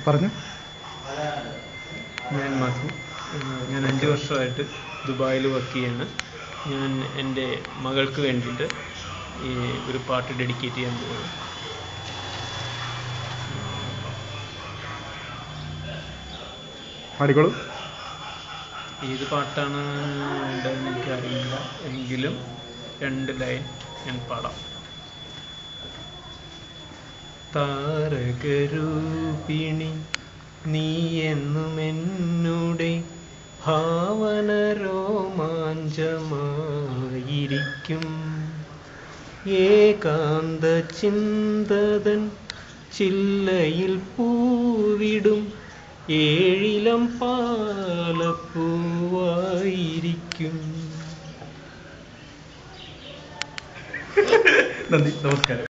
പറഞ്ഞു. ഞാൻ മധു. ഞാൻ 5 വർഷമായിട്ട് ദുബായിൽ വർക്ക് ചെയ്യാണ്. ഞാൻ എൻ്റെ മകൾക്ക് വേണ്ടിയിട്ട് ഈ ഒരു പാട്ട് ഡെഡിക്കേറ്റ് ചെയ്യാൻ പോവുകയാണ്. പാടിക്കോളൂ. ഏത് പാട്ടാണ് വേണ്ടതെന്ന് എനിക്കറിയില്ല, എങ്കിലും 2 ലൈൻ ഞാൻ പാടാം. താരകരൂപിണി നീ എന്നും എന്നുടെ ഭാവന രോമാഞ്ചമായിരിക്കും. ഏകാന്ത ചിന്തതൻ ചില്ലയിൽ പൂവിടും ഏഴിലം പാലപ്പൂവായിരിക്കും. നന്ദി, നമസ്കാരം.